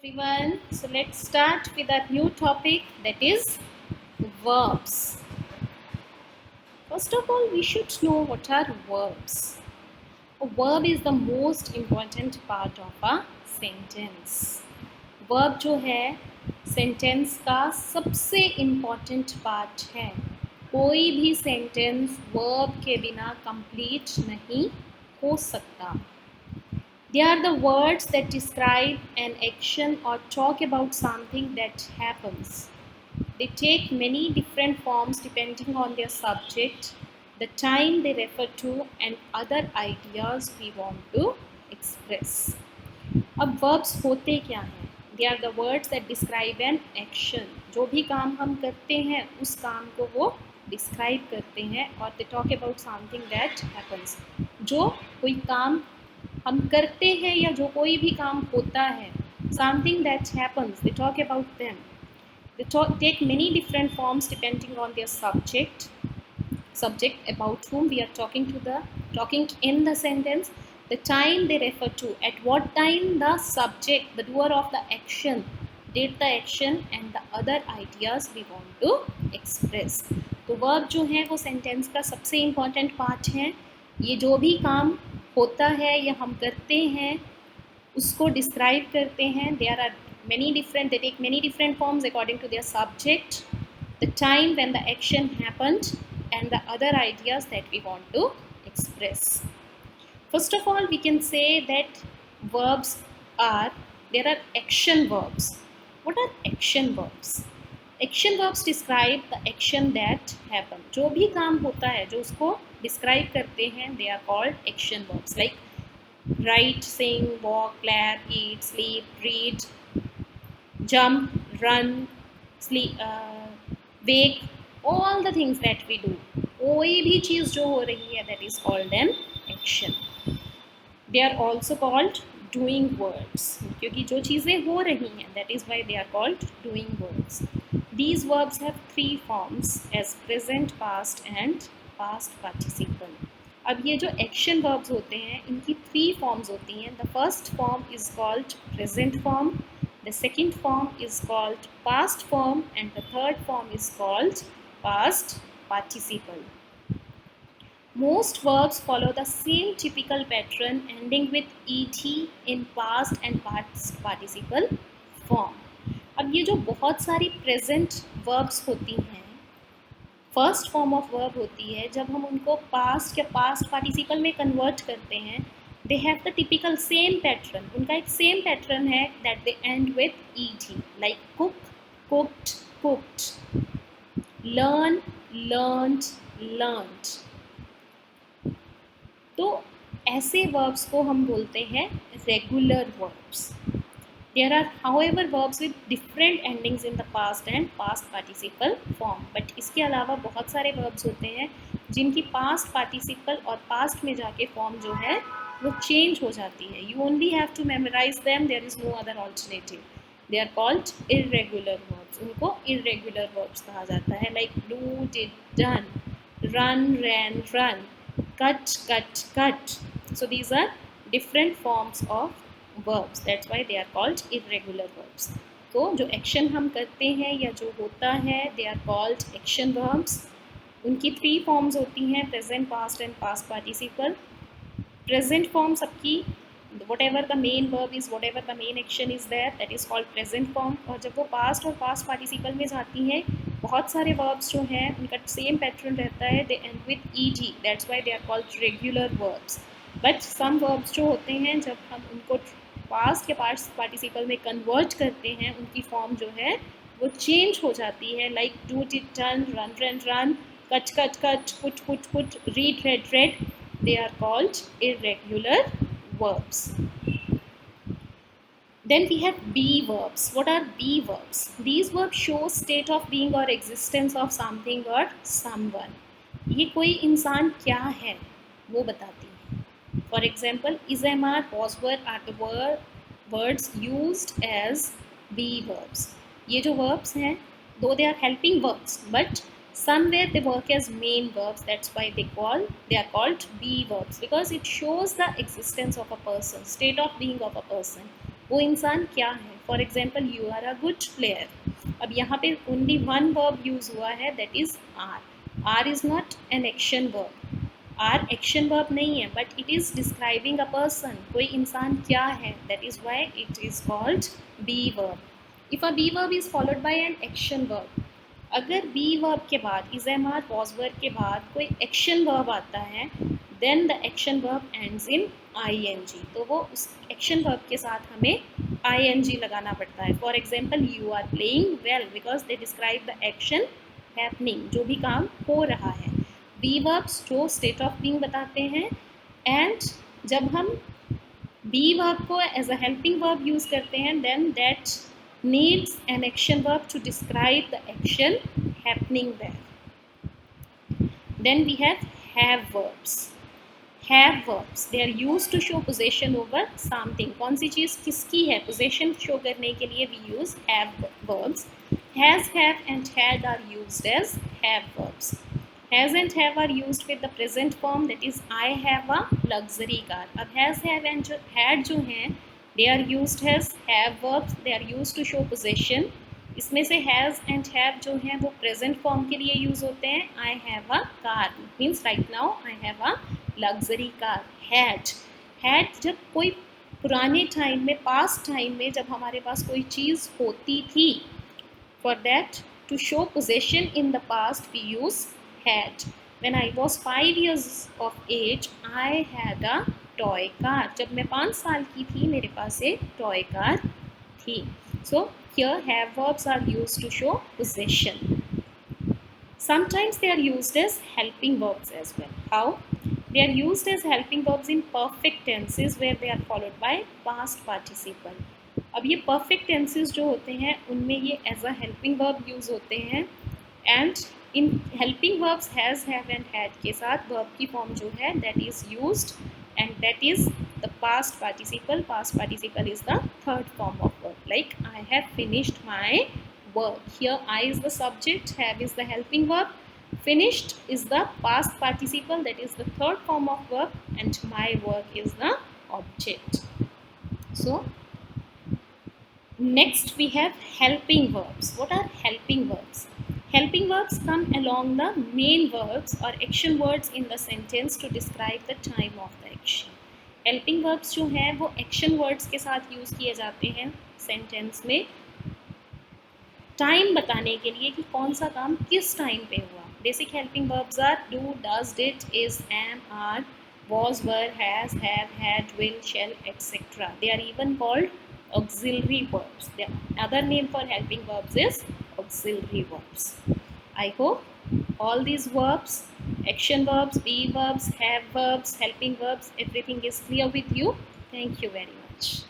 everyone. So let's start with a new topic, that is verbs. First of all, we should know what are verbs. A verb is the most important part of a sentence. Verb जो है sentence का सबसे important part है. कोई भी sentence verb के बिना complete नहीं हो सकता. They are the words that describe an action or talk about something that happens. They take many different forms depending on their subject, the time they refer to, and other ideas we want to express. अब verbs होते क्या हैं? They are the words that describe an action. जो भी काम हम करते हैं उस काम को वो describe करते हैं और they talk about something that happens. जो कोई काम हम करते हैं या जो कोई भी काम होता है, something that happens, they talk about them. They take many different forms depending on their subject about whom we are talking in the sentence, the time they refer to, at what time the subject, the doer of the action, did the action, and the other ideas we want to express. तो verb जो है वो sentence का सबसे important part है. ये जो भी काम होता है या हम करते हैं उसको डिस्क्राइब करते हैं. There are many different, they take many different forms according to their subject, the time when the action happened, and the other ideas that we want to express. First of all, we can say that verbs are, there are action verbs. What are action verbs? Action verbs describe the action that happen. जो भी काम होता है जो उसको describe करते हैं, they are called action verbs, like write, sing, walk, clap, eat, sleep, read, jump, run, sleep, wake, all the things that we do. कोई भी चीज़ जो हो रही है, that is called an action. They are also called doing words, क्योंकि जो चीज़ें हो रही हैं, that is why they are called doing words. These verbs have three forms as present, past and past participle. अब ये जो एक्शन वर्ब्स होते हैं इनकी थ्री फॉर्म्स होती हैं. The first form is called present form, the second form is called past form, and the third form is called past participle. Most verbs follow the same typical pattern ending with et in past and past participle form. अब ये जो बहुत सारी present verbs होती हैं, first form of verb होती है, जब हम उनको पास्ट या पास्ट पार्टिसिपल में कन्वर्ट करते हैं, they have the typical same pattern. उनका एक सेम पैटर्न है that they and with ET, like cook, cooked, cooked, learn, learned, learned. तो ऐसे वर्ब्स को हम बोलते हैं regular verbs. There are, however, verbs with different endings in the past and past participle form. But इसके अलावा बहुत सारे verbs होते हैं जिनकी past participle और past में जाके form जो है वो change हो जाती है. You only have to memorize them. There is no other alternative. They are called irregular verbs. उनको irregular verbs कहा जाता है. Like do, did, done, run, ran, run, cut, cut, cut. So these are different forms of verbs, that's why they are called irregular verbs. तो जो action हम करते हैं या जो होता है, they are called action verbs. उनकी थ्री फॉर्म्स होती हैं, present, past and past participle. Present form सबकी whatever the main verb is, whatever the main action is there, that is called present form. और जब वो पास्ट और past participle में जाती हैं, बहुत सारे verbs जो हैं उनका सेम पैटर्न रहता है, they end with et, that's why they are called regular verbs. But some verbs जो होते हैं जब हम उनको पास्ट या पास्ट पार्टिसिपल में कन्वर्ट करते हैं, उनकी फॉर्म जो है वो चेंज हो जाती है, like do, did, done, run, run, run, cut, cut, cut, put, put, put, read, red, red. They are called irregular verbs. Then we have be verbs. What are be verbs? These verbs show state of being or existence of something or someone. ये कोई इंसान क्या है वो बताती है. For example, is, am, are, was, were are the words used as be verbs. ये जो verbs हैं, though they are helping verbs, but somewhere they work as main verbs. That's why they are called be verbs, because it shows the existence of a person, state of being of a person. वो इंसान क्या है. For example you are a good player. अब यहाँ पे only one verb use हुआ है, that is are. Are is not an action verb. Are action verb नहीं है, but it is describing a person. कोई इंसान क्या है, that is why it is called be verb. If a be verb is followed by an action verb, अगर be verb के बाद is am are was verb के बाद कोई एक्शन वर्ब आता है, then the action verb ends in I N G. तो वो उस एक्शन वर्ब के साथ हमें आई एन जी लगाना पड़ता है. For example you are playing well, because they describe the action happening, जो भी काम हो रहा है. बी वर्ब्स जो स्टेट ऑफ बीइंग बताते हैं. एंड जब हम बी वर्ब को as a helping verb use करते हैं, then that needs an action verb to describe the action happening there. Then we have verbs. Have verbs, they are used to show possession over something. कौन सी चीज़ किसकी है, possession show करने के लिए we use have verbs. Has, have and had are used as have verbs. Has and have are used with the present form, that is I have a luxury car. अब has, have and had जो हैं, they are used as have verbs. They are used to show possession. इसमें से has and have जो हैं वो present form के लिए यूज़ होते हैं. I have a car means right now I have a luxury car. Had जब कोई पुराने टाइम में, पास्ट टाइम में, जब हमारे पास कोई चीज़ होती थी, for that to show possession in the past we use had. When I was 5 years of age I had a toy car. जब मैं 5 साल की थी मेरे पास एक टॉय कार थी. So here have verbs are used to show possession. Sometimes they are used as helping verbs as well. How? They are used as helping verbs in perfect tenses where they are followed by past participle. अब ये perfect tenses जो होते हैं उनमें ये as a helping verb use होते हैं. And in helping verbs has, have and had के साथ verb की form जो है that is used, and that is the past participle. Past participle is the third form of verb. Like I have finished my work. Here I is the subject, have is the helping verb, finished is the past participle, that is the third form of verb, and my work is the object. So next we have helping verbs. What are helping verbs? Helping verbs come along the main verbs or action words in the sentence to describe the time of the action. Helping verbs जो हैं वो action words के साथ use किए जाते हैं sentence में, time बताने के लिए कि कौन सा काम किस टाइम पे हुआ. Basic helping verbs are do, does, did, is, am, are, was, were, has, have, had, will, shall, etc. They are even called auxiliary verbs. The other name for helping verbs is auxiliary verbs. I hope all these verbs, action verbs, be verbs, have verbs, helping verbs, everything is clear with you. Thank you very much.